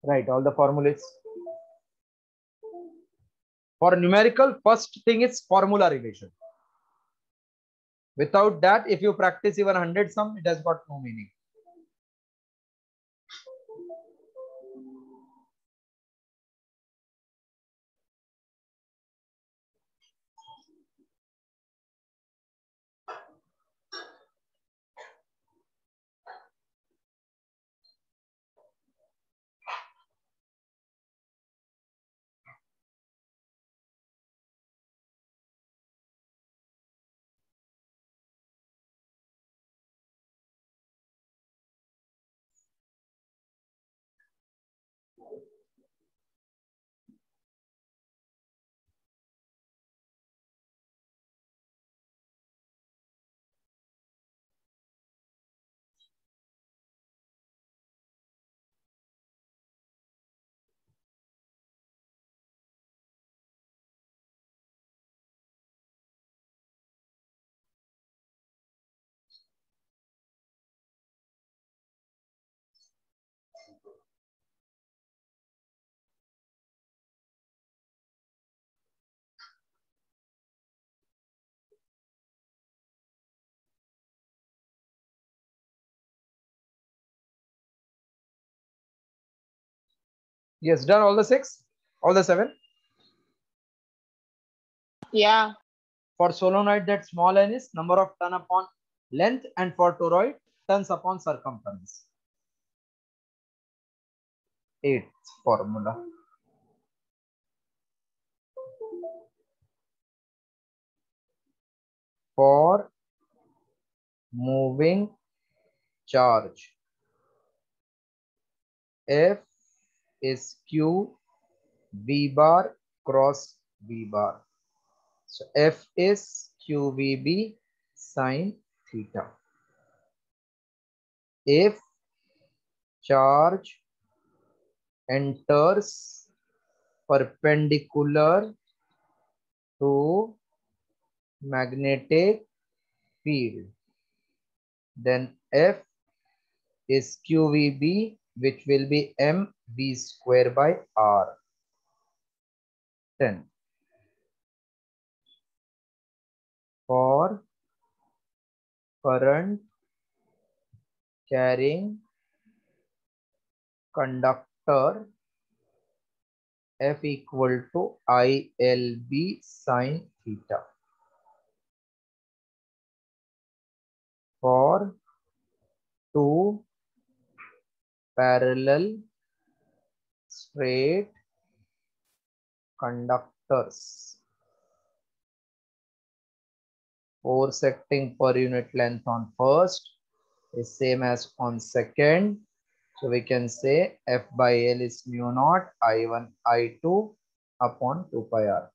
Write all the formulas. For numerical, first thing is formula revision. Without that, if you practice even 100 sum, it has got no meaning. Yes, done all the 6, all the 7. Yeah. For solenoid, that small n is number of turn upon length, and for toroid, turns upon circumference. 8th formula. For moving charge, F is Q V bar cross V bar. So F is QVB sine theta. If charge enters perpendicular to magnetic field, then F is QVB, which will be mv square by r. 10. For current carrying conductor, F equal to ILB sine theta. For two parallel straight conductors, force acting per unit length on first is same as on second. So we can say F by L is mu naught I1 I2 upon 2 pi r.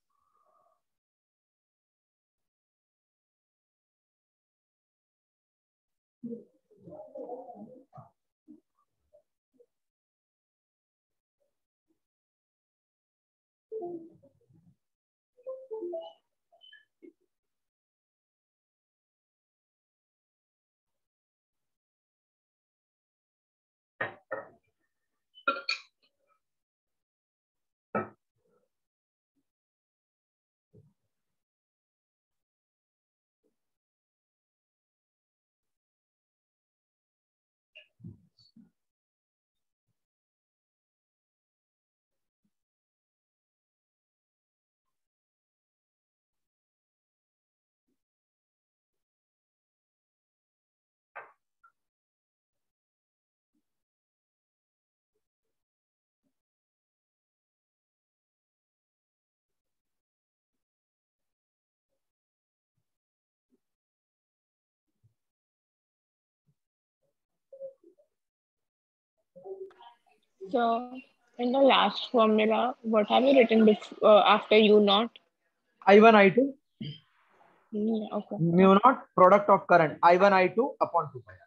So in the last formula, what have you written after U naught? I1 I2 Okay. mu naught product of current I1 I2 upon 2 pi r.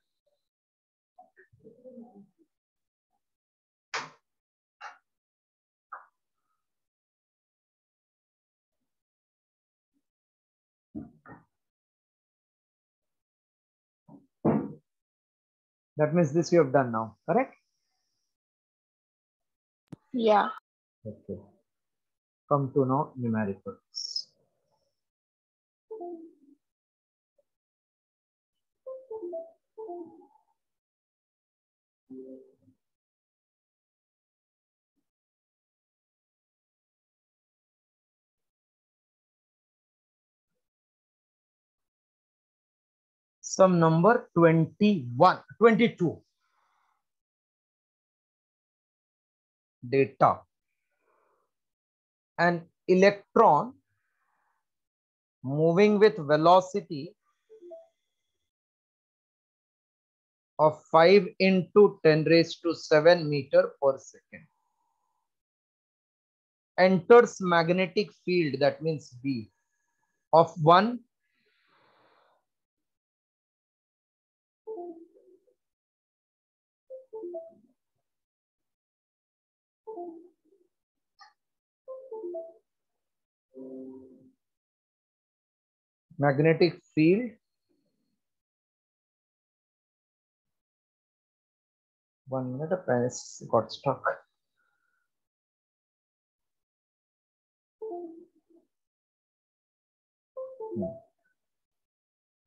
That means this we have done now, correct? Yeah. Okay. Come to now numericals. Some number 21, 22. Data. An electron moving with velocity of 5 into 10 raised to 7 meter per second enters magnetic field, that means B, of 1 magnetic field, 1 minute, a pen got stuck.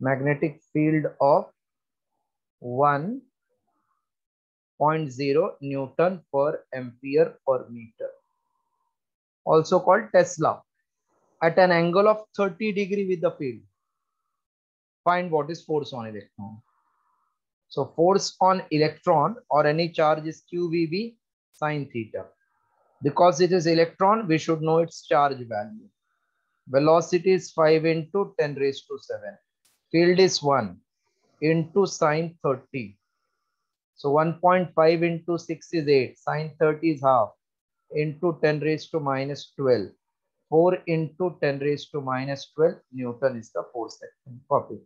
Magnetic field of 1.0 Newton per ampere per meter, also called Tesla, at an angle of 30 degree with the field. Find what is force on electron. So force on electron or any charge is QVB sine theta. Because it is electron, we should know its charge value. Velocity is 5 into 10 raised to 7. Field is 1 into sine 30. So 1.5 into 6 is 8. Sine 30 is half into 10 raised to minus 12. 4 into 10 raised to minus 12 Newton is the force acting. Copy.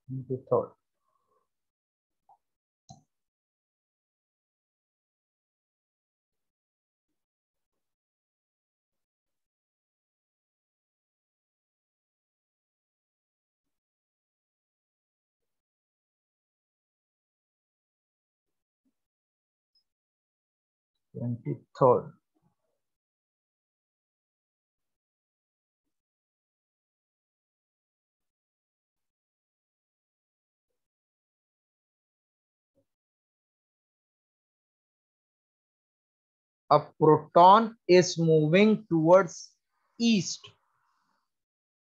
The third. Third. A proton is moving towards east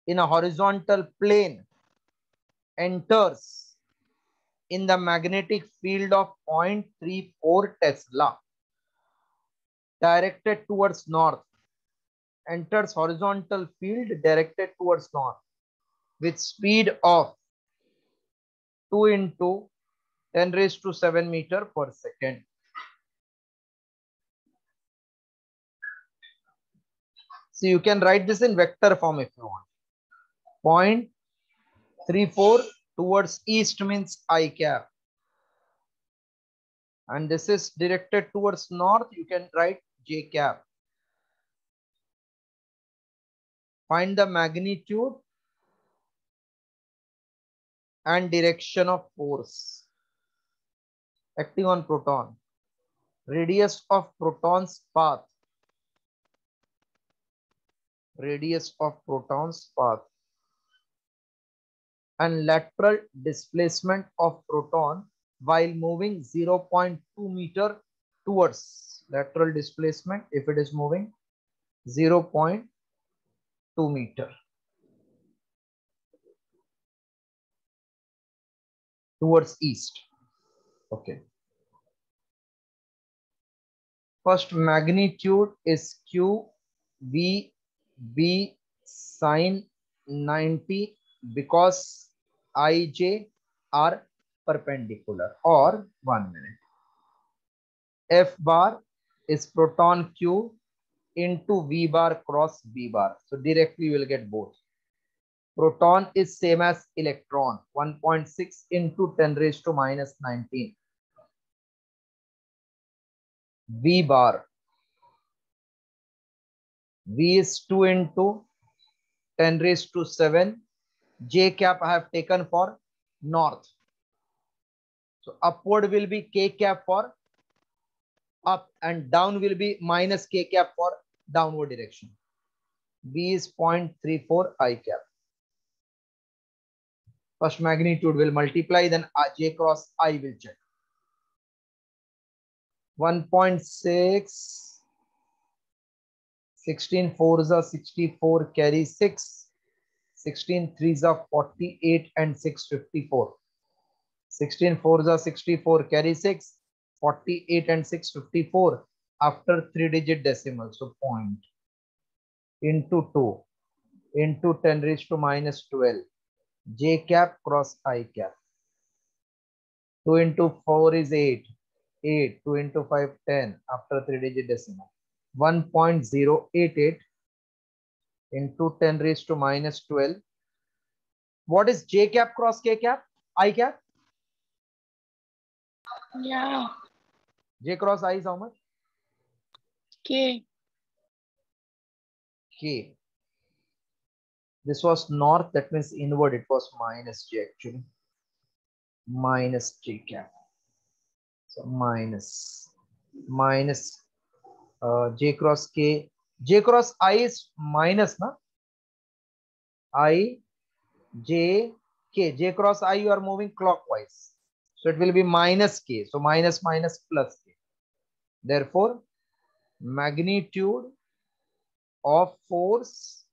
in a horizontal plane, enters in the magnetic field of 0.34 Tesla, directed towards north, enters horizontal field directed towards north with speed of 2 into 10 raised to 7 meter per second. So you can write this in vector form if you want. 0.34 towards east means I cap. And this is directed towards north, you can write J cap. Find the magnitude and direction of force acting on proton. Radius of proton's path. Radius of proton's path. And lateral displacement of proton while moving 0.2 meter towards. Lateral displacement if it is moving 0.2 meter towards east. Okay. First magnitude is Q V B sine 90 because IJ are perpendicular. Or 1 minute. F bar is proton Q into V bar cross B bar. So directly you will get both. Proton is same as electron, 1.6 into 10 raised to minus 19. V bar. V is 2 into 10 raised to 7. J cap I have taken for north. So upward will be k cap for up and down will be minus k cap for downward direction. B is 0.34 I cap. First magnitude will multiply, then J cross I will check. 1.6, 16 4s are 64, carry 6, 16 3s are 48 and 6 54. 16 4s are 64, carry 6, 48 and 6 54 after 3-digit decimal. So point into 2 into 10 raised to minus 12. J cap cross I cap. 2 into 4 is 8. 8. 2 into 5, 10 after 3-digit decimal. 1.088 into 10 raised to minus 12. What is J cap cross K cap? I cap? Yeah. J cross I is how much? K. K. This was north, that means inward, it was minus J actually. Minus J cap. So minus J cross K. J cross I is minus, na? I, J, K. J cross I, you are moving clockwise. So it will be minus K. So minus minus plus K. Therefore, magnitude of force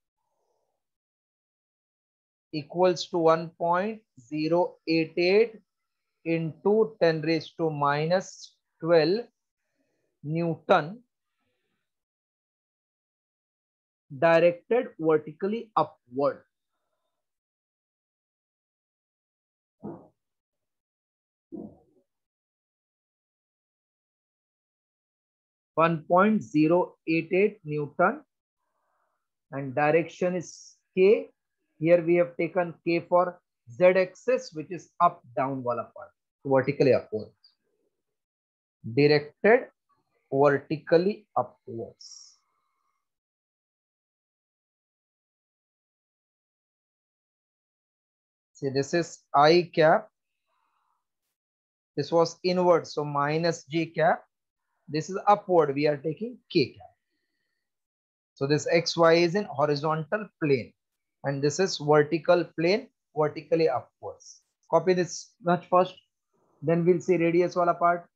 equals to 1.088 into 10 raised to minus 12 Newton directed vertically upward. .088 Newton and direction is K. Here we have taken K for Z axis, which is up down wala part, vertically upwards. Directed vertically upwards. See, this is I cap. This was inward, so minus J cap. This is upward, we are taking K cap. So this XY is in horizontal plane and this is vertical plane, vertically upwards. Copy this much first, then we'll see radius wala part.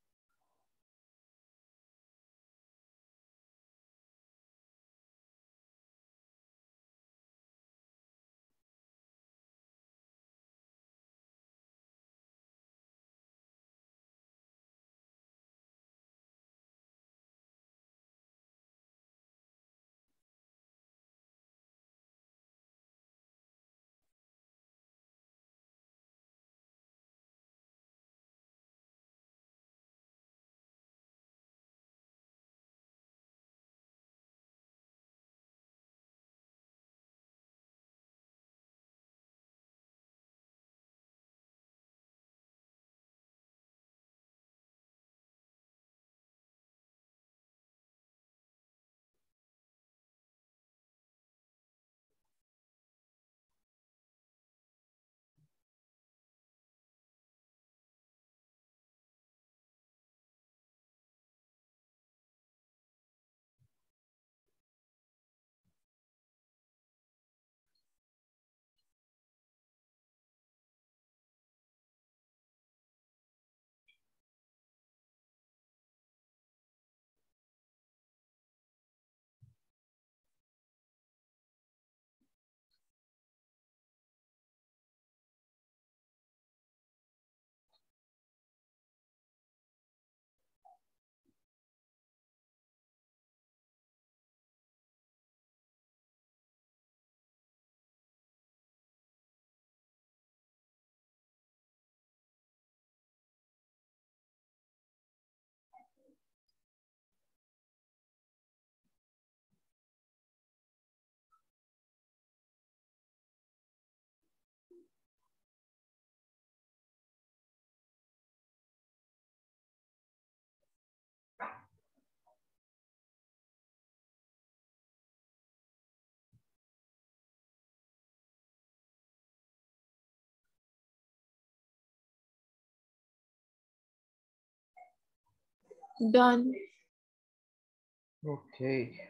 Done. Okay.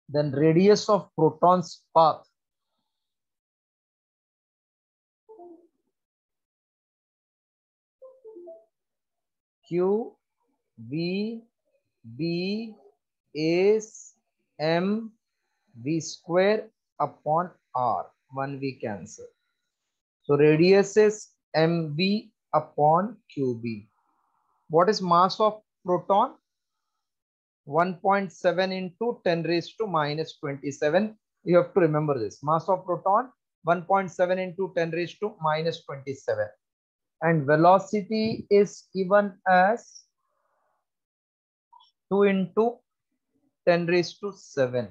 Then radius of proton's path. Q, V, B, is M, V square upon R. 1 V cancel. So radius is mv upon qb. What is mass of proton? 1.7 into 10 raised to minus 27. You have to remember this. Mass of proton 1.7 into 10 raised to minus 27. And velocity is given as 2 into 10 raised to 7.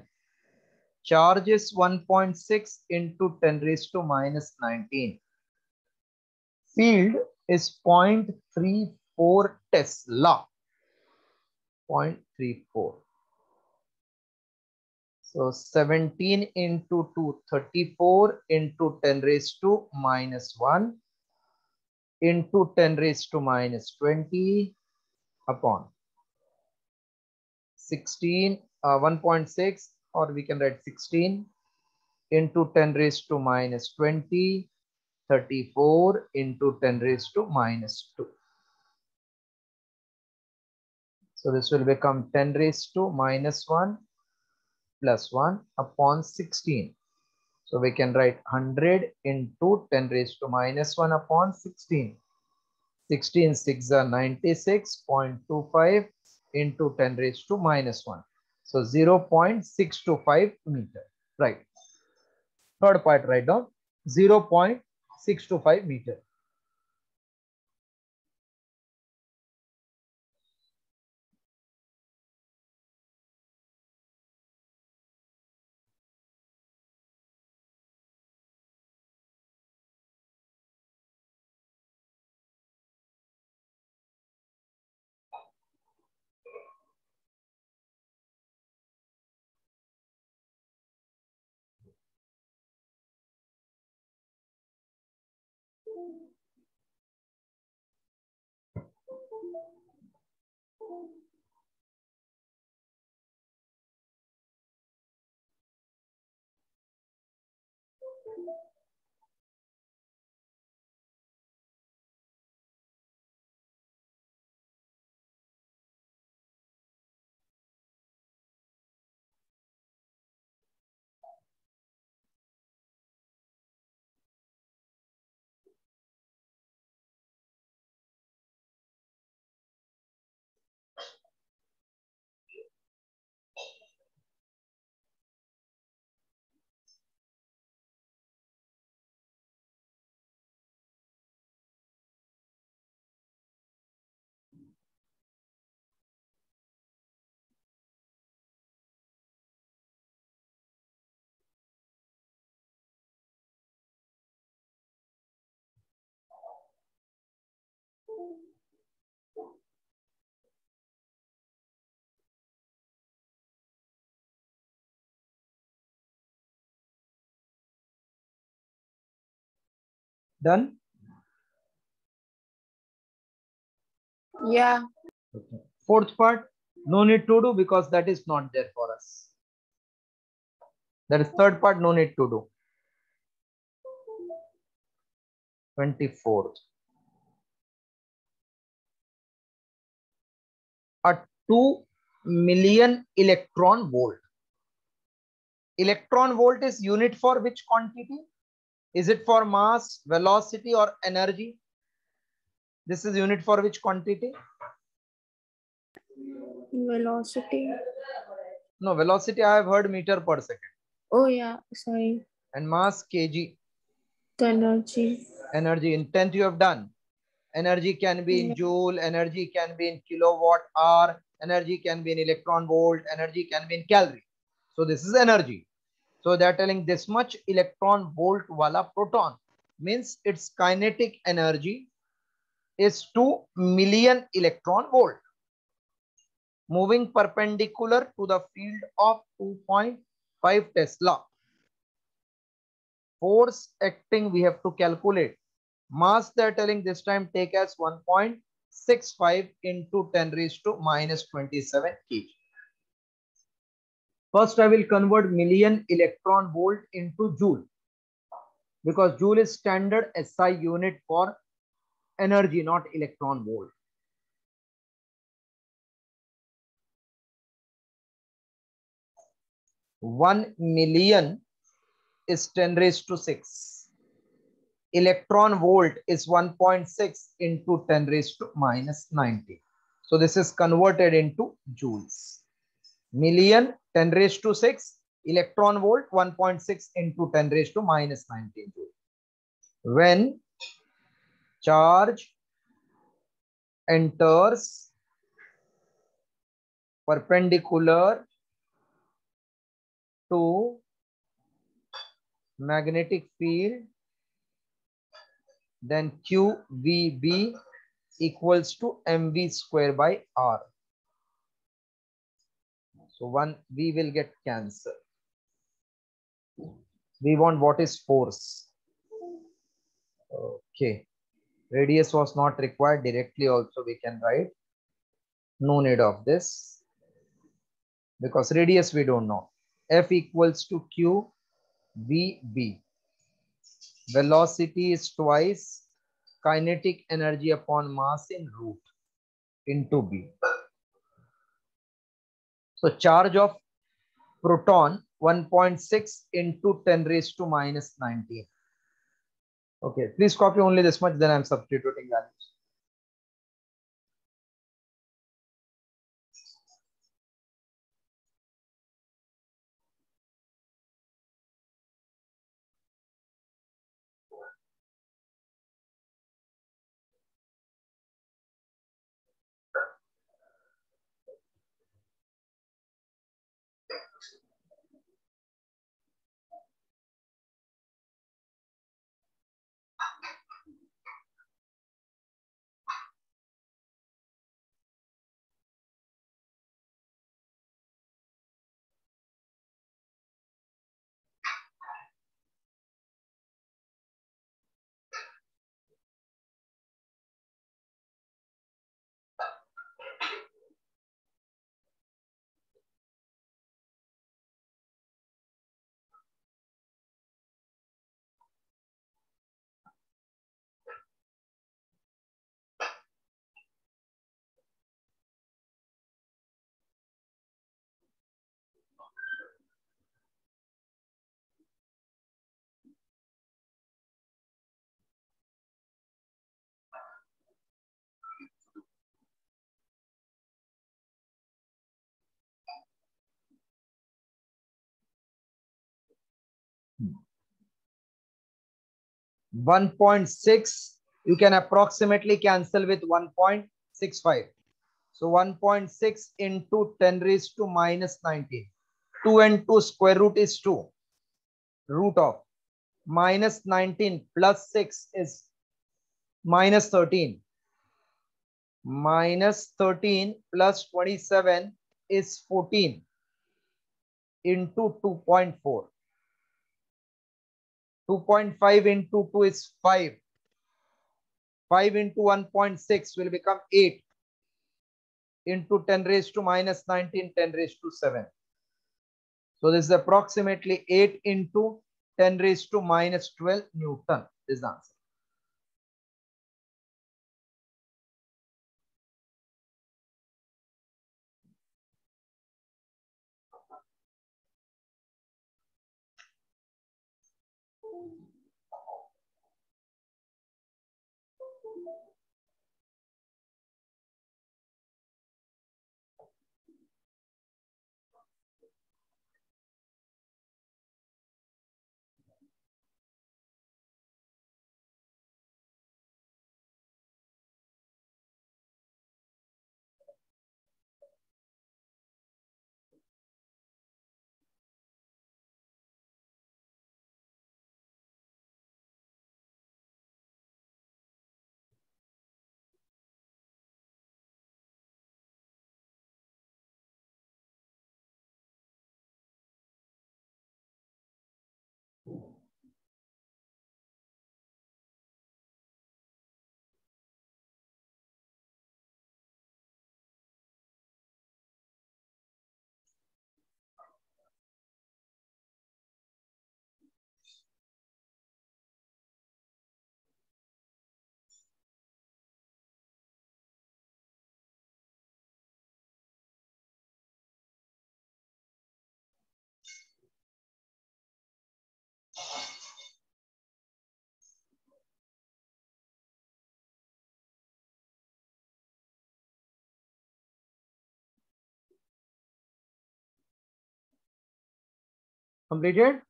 Charge is 1.6 into 10 raised to minus 19. Field is 0.34 Tesla. 0.34. So 17 into 2, 34 into 10 raised to minus 1 into 10 raised to minus 20 upon 16, 1.6, or we can write 16 into 10 raised to minus 20, 34 into 10 raised to minus 2. So this will become 10 raised to minus 1 plus 1 upon 16. So we can write 100 into 10 raised to minus 1 upon 16. 16 6 are 96.25 into 10 raised to minus 1. So 0.625 meter. Right. Third part, write down 0.625 meter. Done? Yeah. Okay. Fourth part, no need to do because that is not there for us. That is third part, no need to do. 24th. A 2 million electron volt. Electron volt is unit for which quantity? Is it for mass, velocity, or energy? This is unit for which quantity? Velocity. No, velocity I have heard meter per second. Oh yeah, sorry. And mass kg. The energy. Energy in 10th you have done. Energy can be in joule, energy can be in kilowatt hour, energy can be in electron volt, energy can be in calorie. So this is energy. So they are telling this much electron volt wala proton means its kinetic energy is 2 million electron volt. moving perpendicular to the field of 2.5 Tesla. Force acting we have to calculate. Mass they are telling this time take as 1.65 into 10 raised to minus 27 kg. First I will convert million electron volt into joule, because joule is standard SI unit for energy, not electron volt. One million is 10 raised to 6. Electron volt is 1.6 into 10 raised to minus 90. So this is converted into joules. Million 10 raised to 6, electron volt 1.6 into 10 raised to minus 19 joule. When charge enters perpendicular to magnetic field, then QVB equals to mv square by r. So one V will get cancelled. We want what is force. Okay. Radius was not required. Directly also we can write. No need of this, because radius we don't know. F equals to Q VB. Velocity is twice kinetic energy upon mass in root into B. So charge of proton 1.6 into 10 raised to minus 19. Okay, please copy only this much, then I'm substituting values. Hmm. 1.6 you can approximately cancel with 1.65. So 1.6 into 10 raised to minus 19. 2 and 2 square root is 2. Root of minus 19 plus 6 is minus 13. Minus 13 plus 27 is 14 into 2.4. 2.5 into 2 is 5. 5 into 1.6 will become 8 into 10 raised to minus 19, 10 raised to 7. So this is approximately 8 into 10 raised to minus 12 Newton is the answer. Completed?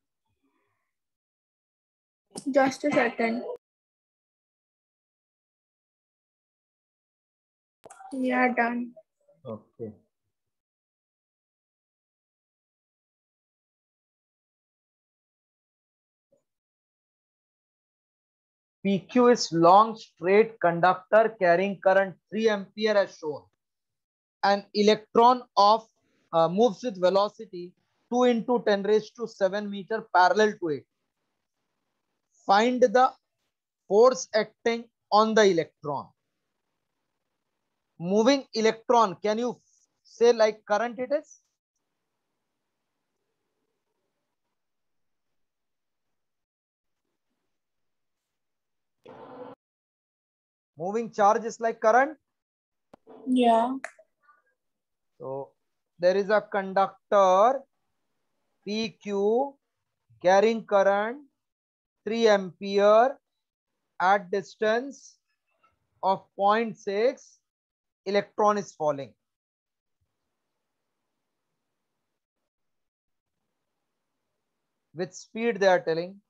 Just a second. Yeah, done. Okay. PQ is long straight conductor carrying current 3 ampere as shown. An electron of moves with velocity 2 into 10 raised to 7 meter parallel to it. Find the force acting on the electron. Moving electron, can you say like current it is? Moving charge is like current. Yeah. So there is a conductor PQ carrying current 3 ampere at distance of 0.6. Electron is falling. With speed they are telling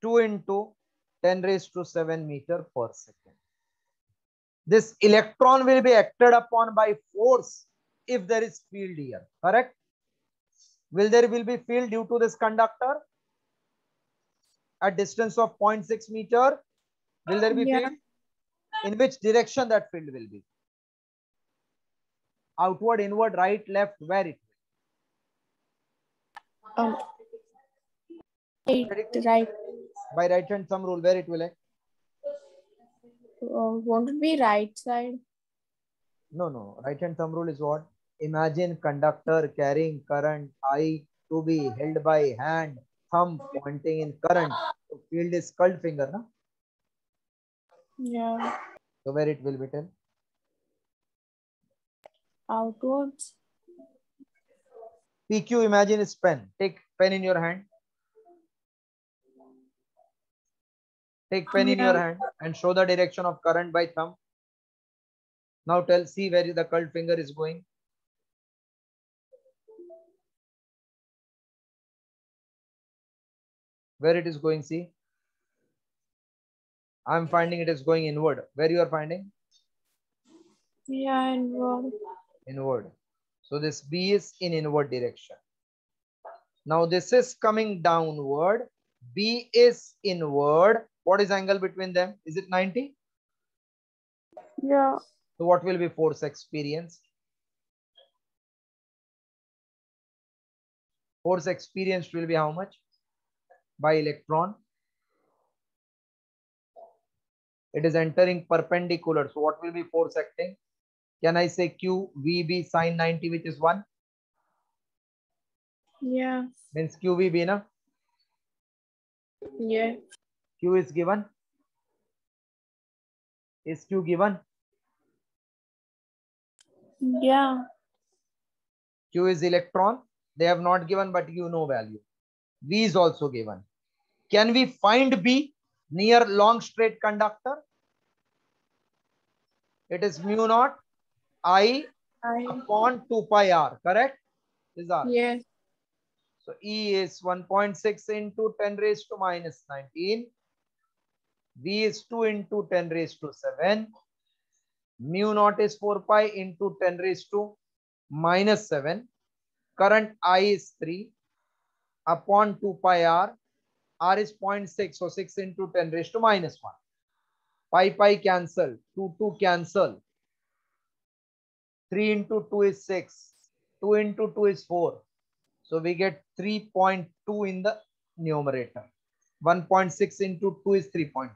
2 into 10 raised to 7 meter per second. This electron will be acted upon by force if there is field here, correct? There will be field due to this conductor at distance of 0.6 meter? Will there be Yeah. field? In which direction that field will be? Outward, inward, right, left, where it Um. will? Right. By right hand thumb rule, where it will act? Won't it be right side? No. Right hand thumb rule is what? Imagine conductor carrying current I to be held by hand, thumb pointing in current. So field is curled finger, na? Yeah. So where it will be tell? Outwards. PQ, imagine is pen. Take pen in your hand. Take pen in your Yeah. hand and show the direction of current by thumb. Now tell, see where the curled finger is going. Where it is going, see. I'm finding it is going inward. Where you are finding? Yeah, inward. Inward. So this B is in inward direction. Now this is coming downward. B is inward. What is angle between them? Is it 90? Yeah. So what will be force experienced? Force experienced will be how much? By electron. It is entering perpendicular. So what will be force acting? Can I say Q VB sine 90, which is 1? Yeah. Means QVB, na? Yeah. Q is given. Is Q given? Yeah. Q is electron. They have not given, but you know value. V is also given. Can we find B near long straight conductor? It is mu naught I upon 2 pi r, correct? Is R. Yes. So E is 1.6 into 10 raised to minus 19. V is 2 into 10 raised to 7. Mu naught is 4 pi into 10 raised to minus 7. Current I is 3 upon 2 pi r. R is 0.6, so 6 into 10 raised to minus 1. Pi cancel, 2 cancel. 3 into 2 is 6. 2 into 2 is 4. So we get 3.2 in the numerator. 1.6 into 2 is 3.2.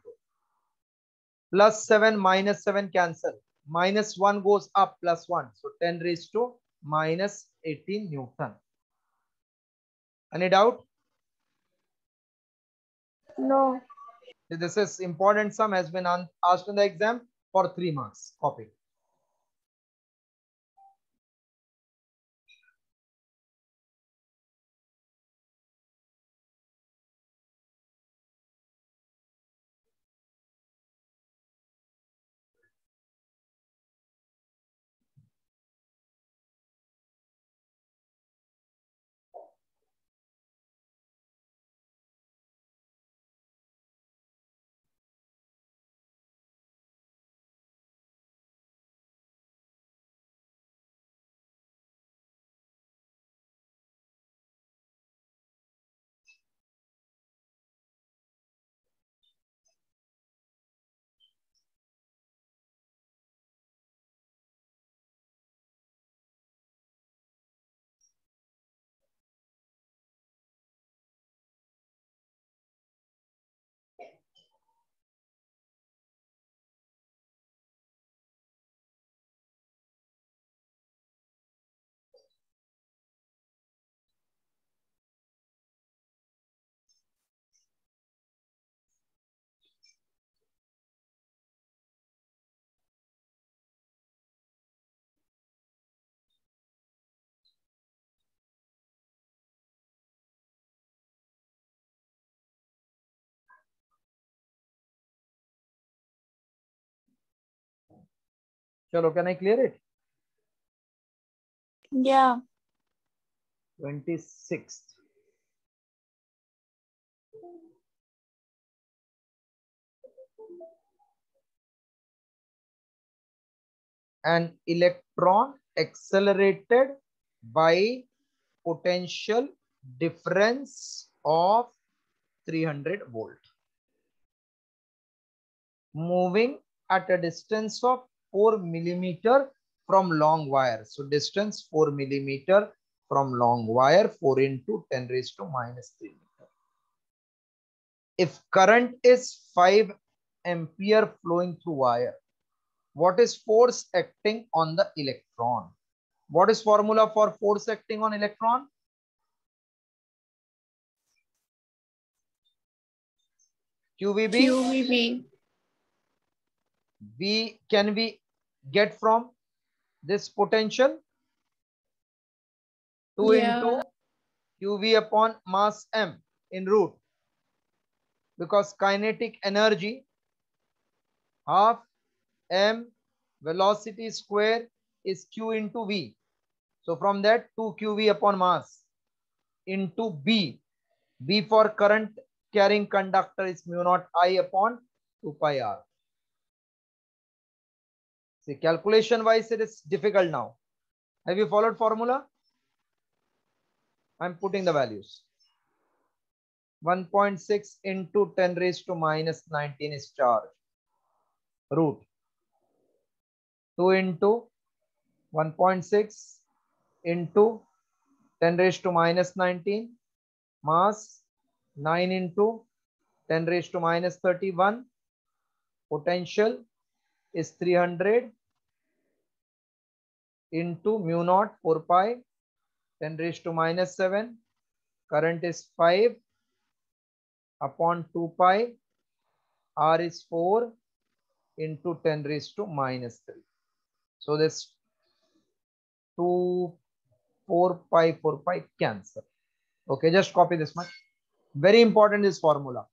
Plus 7 minus 7 cancel. Minus 1 goes up, plus 1. So 10 raised to minus 18 Newton. Any doubt? No. This is important sum, has been asked in the exam for 3 marks. Copy. Chalo, can I clear it? Yeah. 26th. An electron accelerated by potential difference of 300 volt, moving at a distance of 4 millimeter from long wire. So distance 4 millimeter from long wire, 4 into 10 raised to minus 3 meter. If current is 5 ampere flowing through wire, what is force acting on the electron? What is formula for force acting on electron? QVB. QVB. Can we get from this potential? 2 into QV upon mass m in root, because kinetic energy half m velocity square is q into v. So from that 2 QV upon mass into b. B for current carrying conductor is mu naught I upon 2 pi r. See, calculation wise it is difficult now. Have you followed formula? I'm putting the values. 1.6 into 10 raised to minus 19 is charge. Root 2 into 1.6 into 10 raised to minus 19, mass 9 into 10 raised to minus 31, potential is 300 into mu naught 4 pi 10 raised to minus 7, current is 5 upon 2 pi, r is 4 into 10 raised to minus 3. So this 2 4 pi cancel. Okay, just copy this much. Very important is formula.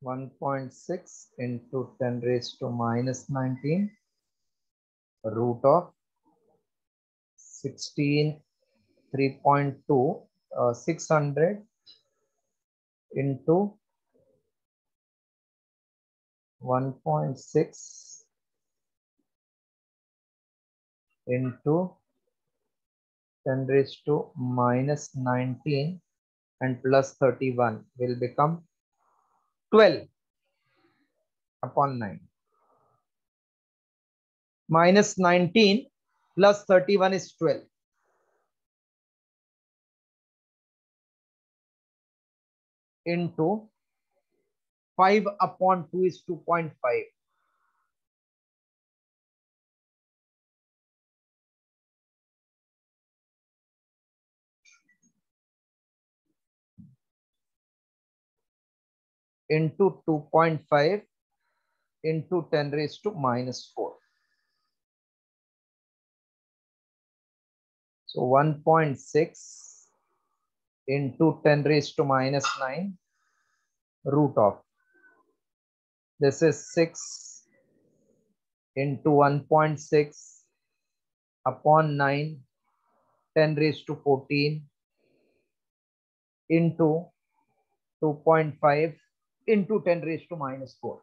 One 1.6 into 10 raised to minus 19 root of 16 3.2 600 into 1.6 into 10 raised to minus 19 and plus 31 will become 12 upon 9. Minus 19 plus 31 is 12. Into 5 upon 2 is 2.5. Into 2.5 into 10 raised to minus 4. So 1.6 into 10 raised to minus 9 root of. This is 6 into 1.6 upon 9 10 raised to 14 into 2.5 into 10 raised to minus 4.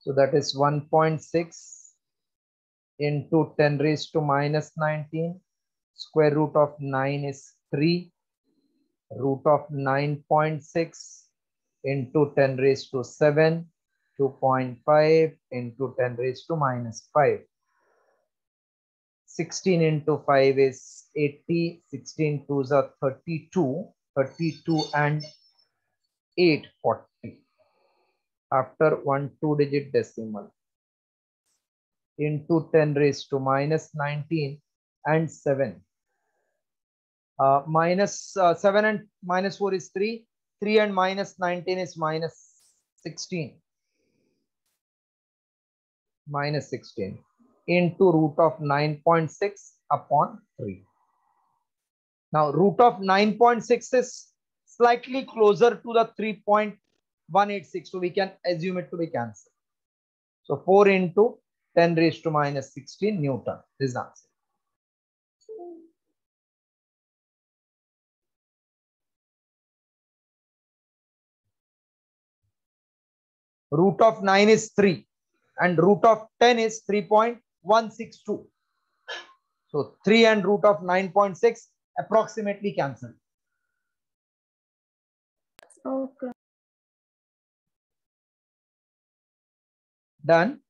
So that is 1.6 into 10 raised to minus 19. Square root of 9 is 3. Root of 9.6 into 10 raised to 7. 2.5 into 10 raised to minus 5. 16 into 5 is 80. 16 twos are 32. 32 and 8, 40. After 1 2-digit decimal. Into 10 raised to minus 19 and 7. Minus 7 and minus 4 is 3. 3 and minus 19 is minus 16. Minus 16 into root of 9.6 upon 3. Now root of 9.6 is slightly closer to the 3.186. So we can assume it to be cancelled. So 4 into 10 raised to minus 16 Newton. This is the answer. Root of 9 is 3 and root of 10 is 3.162. So 3 and root of 9.6 approximately cancelled. Okay. Done.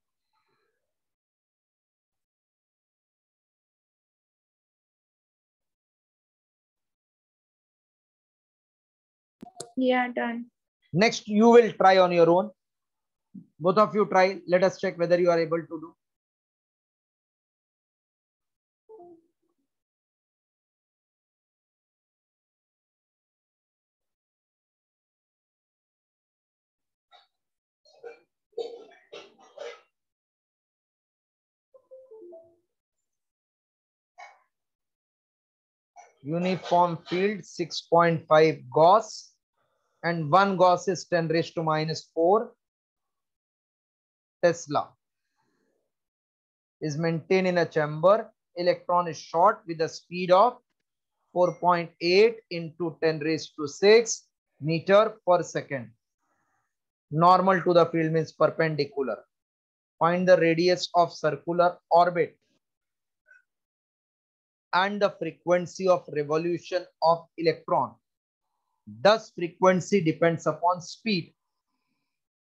Yeah, done. Next, you will try on your own. Both of you try. Let us check whether you are able to do. Uniform field 6.5 Gauss and 1 Gauss is 10 raised to minus 4 Tesla is maintained in a chamber. Electron is shot with a speed of 4.8 into 10 raised to 6 meter per second. Normal to the field means perpendicular. Find the radius of circular orbit and the frequency of revolution of electron. Thus, frequency depends upon speed.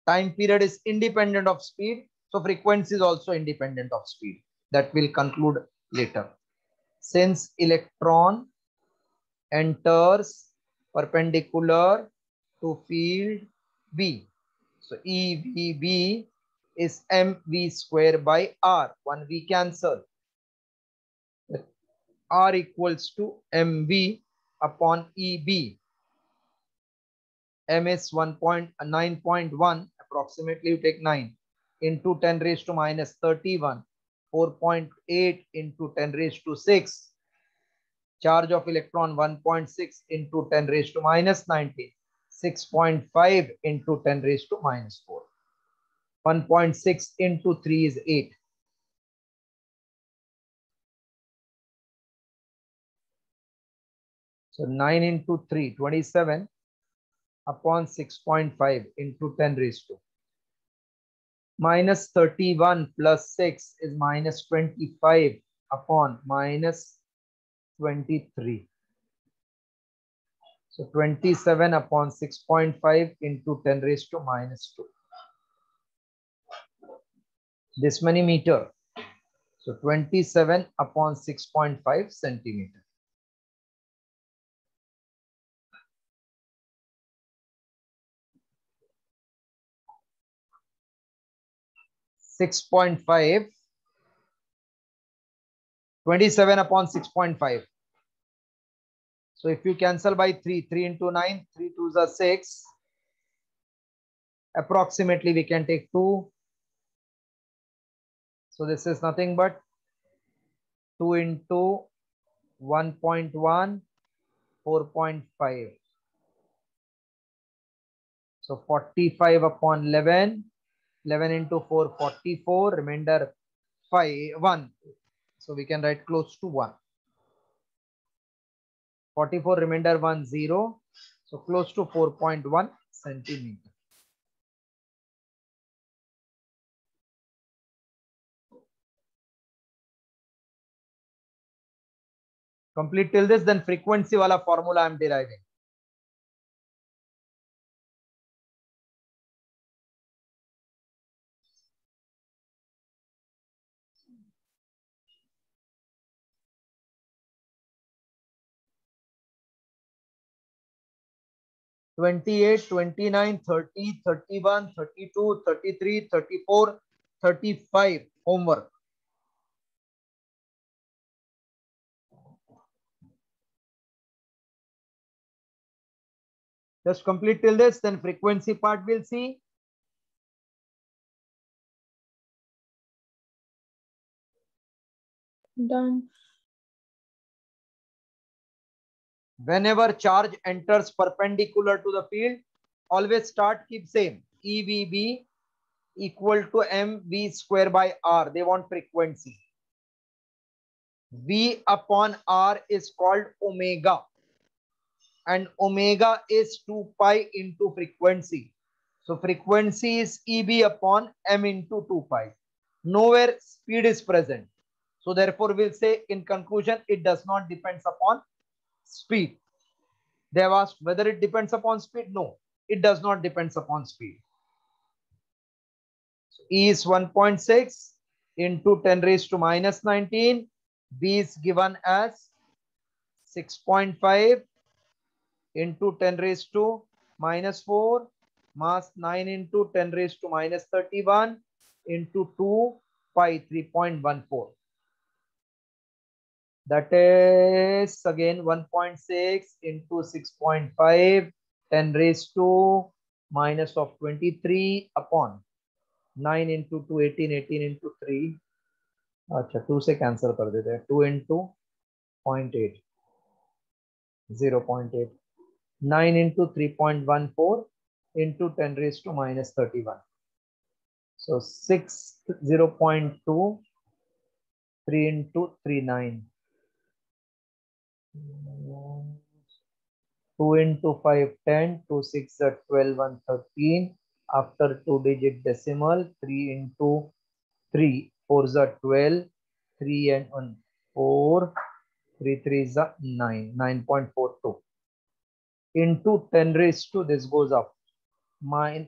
Time period is independent of speed. So, frequency is also independent of speed. That will conclude later. Since electron enters perpendicular to field B. So, EVB is mv square by r. 1v cancel. R equals to mv upon EB. M is 9.1, approximately you take 9 into 10 raised to minus 31, 4.8 into 10 raised to 6. Charge of electron 1.6 into 10 raised to minus 19, 6.5 into 10 raised to minus 4. 1.6 into 3 is 8. So 9 into 3, 27 upon 6.5 into 10 raised to. Minus 31 plus 6 is minus 25 upon minus 23. So 27 upon 6.5 into 10 raised to minus 2. This many meter. So 27 upon 6.5 centimeter. 6.5, 27 upon 6.5. So if you cancel by 3, 3 into 9, 3 2s are 6. Approximately we can take 2. So this is nothing but 2 into 1.1, 4.5. So 45 upon 11. 11 into 4, 44. Remainder 5, 1. So we can write close to 1. 44 remainder 1, 0. So close to 4.1 centimeter. Complete till this, then frequency wala formula I am deriving. (28, 29, 30, 31, 32, 33, 34, 35). Homework. Just complete till this, then frequency part we'll see. Done. Whenever charge enters perpendicular to the field, always start, keep same. EVB equal to mv square by r. They want frequency. V upon r is called omega, and omega is 2 pi into frequency. So frequency is EB upon m into 2 pi. Nowhere speed is present. So therefore we'll say in conclusion, it does not depend upon speed. They have asked whether it depends upon speed. No, it does not depend upon speed. So E is 1.6 into 10 raised to minus 19. B is given as 6.5 into 10 raised to minus 4. Mass 9 into 10 raised to minus 31 into 2 pi 3.14. That is again 1.6 into 6.5, 10 raised to minus of 23 upon 9 into 2, 18, 18 into 3. अच्छा 2 से cancel कर देते हैं. 2 into 0.8, 0.8. 9 into 3.14 into 10 raised to minus 31. So 6, 0.2, 3 into 3, 9. 2 into 5, 10, 2, 6 are 12, 1, 13. After 2-digit decimal, 3 into 3, 4 are 12, 3 and 1, 4, 3, 3 is 9, 9.42. Into 10 raised to, this goes up,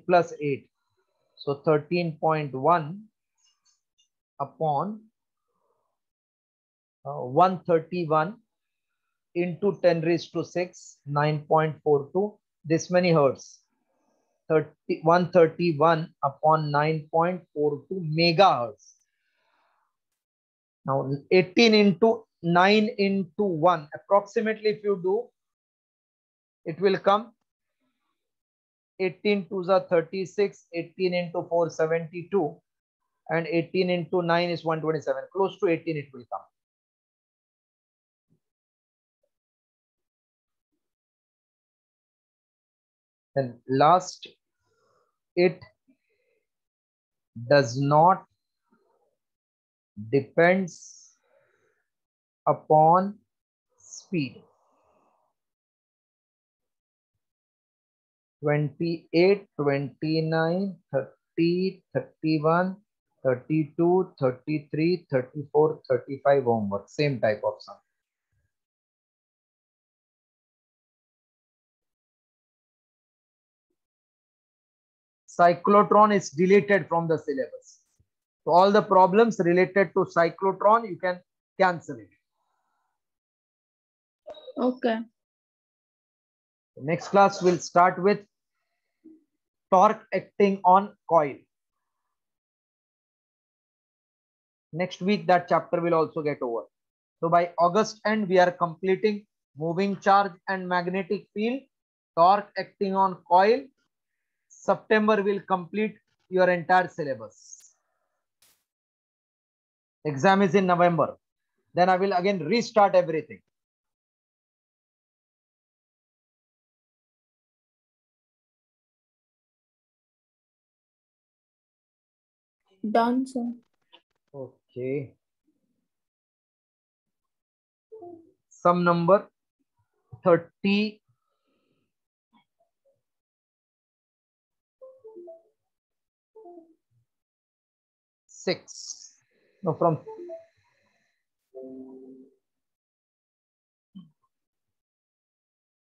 plus 8. So 13.1 upon 131 into 10 raised to 6, 9.42. This many hertz. 131 upon 9.42 megahertz. Now 18 into 9 into 1. Approximately if you do, it will come 18 2s are 36, 18 into 4 72, and 18 into 9 is 127. Close to 18 it will come. Then last, it does not depends upon speed. 28, 29, 30, 31, 32, 33, 34, 35 homework. Same type of sum. Cyclotron is deleted from the syllabus. So all the problems related to cyclotron, you can cancel it. Okay. Next class will start with torque acting on coil. Next week that chapter will also get over. So by August end, we are completing moving charge and magnetic field, torque acting on coil. September will complete your entire syllabus. Exam is in November. Then I will again restart everything. Done, sir. Okay. Sum number 36. No, from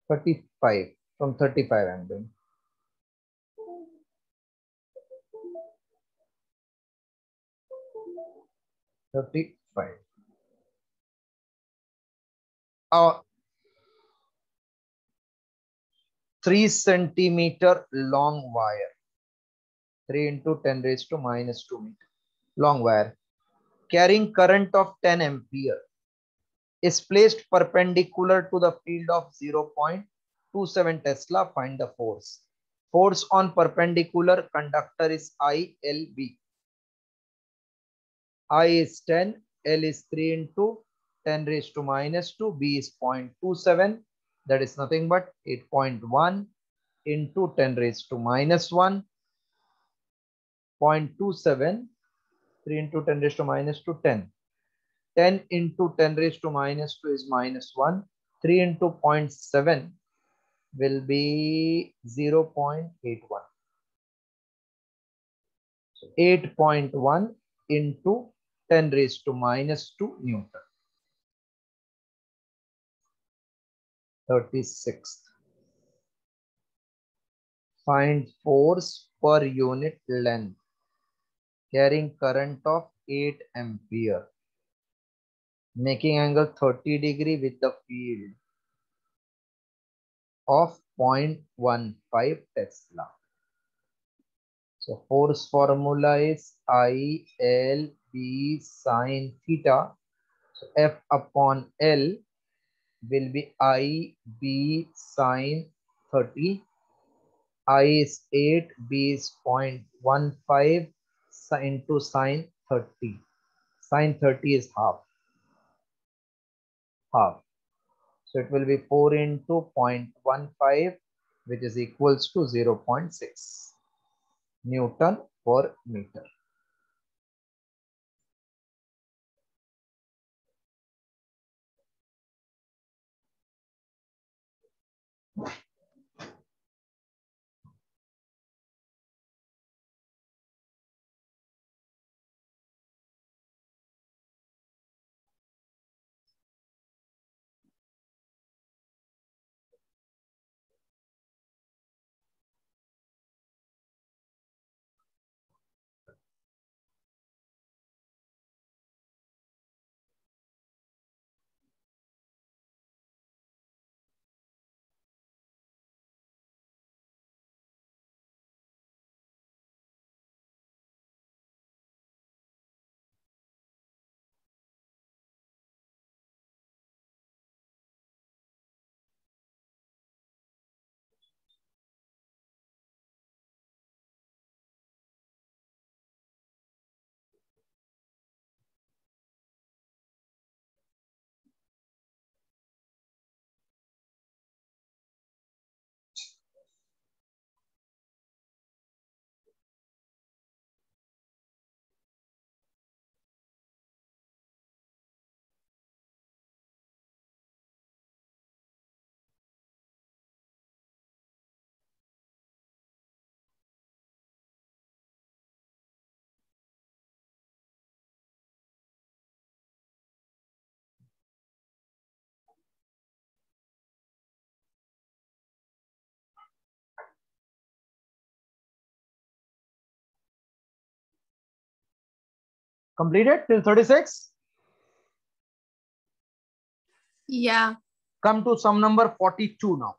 35. From 35 I'm doing. $35. 3 centimeter long wire. 3 into 10 raised to minus 2 meter. Long wire. Carrying current of 10 ampere is placed perpendicular to the field of 0.27 Tesla. Find the force. Force on perpendicular conductor is ILB. I is 10, L is 3 into 10 raised to minus 2, B is 0.27. That is nothing but 8.1 into 10 raised to minus 1, 0.27, 3 into 10 raised to minus 2, 10. 10 into 10 raised to minus 2 is minus 1. 3 into 0.7 will be 0.81. So 8.1 into 10 raised to minus 2 Newton. 36th. Find force per unit length carrying current of 8 ampere, making angle 30 degree with the field of 0.15 Tesla. So force formula is ILB sine theta. So F upon L will be IB sine 30. I is 8, B is 0.15 into sine 30. Sine 30 is half. Half. So it will be 4 into 0.15, which is equals to 0.6 Newton per meter. Completed till 36? Yeah. Come to sum number 42 now.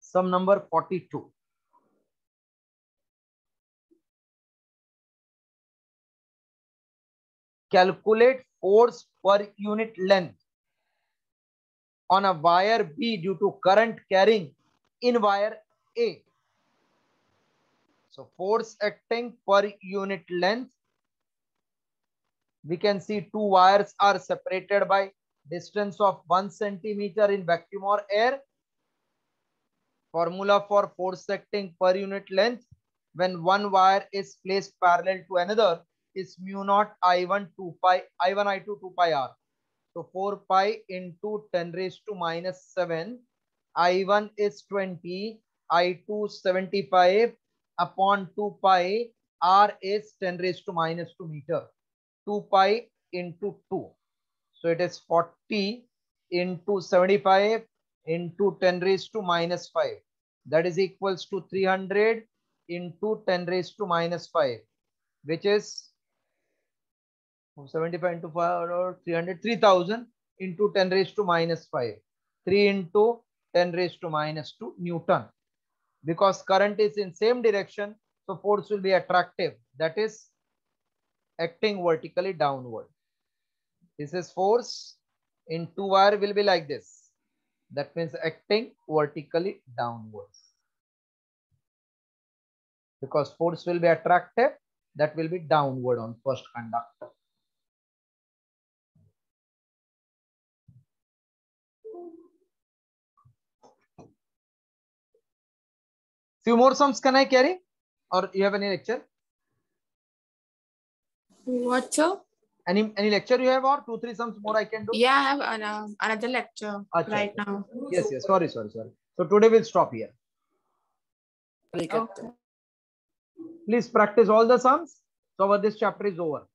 Sum number 42. Calculate force per unit length on a wire B due to current carrying in wire A. So force acting per unit length. We can see two wires are separated by distance of 1 centimeter in vacuum or air. Formula for force acting per unit length when one wire is placed parallel to another is mu naught I1 2 pi I1 I2 2 pi r. So 4 pi into 10 raised to minus 7. I1 is 20, I2 75 upon 2 pi, r is 10 raised to minus 2 meter. 2 pi into 2. So it is 40 into 75 into 10 raised to minus 5. That is equals to 300 into 10 raised to minus 5, which is 75 into 5 or 300, 3000 into 10 raised to minus 5. 3 into 10 raised to minus 2 Newton. Because current is in same direction, so force will be attractive. That is acting vertically downward. This is force in 2 wire will be like this. That means acting vertically downwards. Because force will be attractive, that will be downward on first conductor. Few more sums can I carry? Or you have any lecture? What, sir? Any lecture you have, or 2-3 sums more I can do? Yeah, I have another lecture Achha, right now. Yes. Sorry. So today we'll stop here. Okay. Please practice all the sums. So this chapter is over.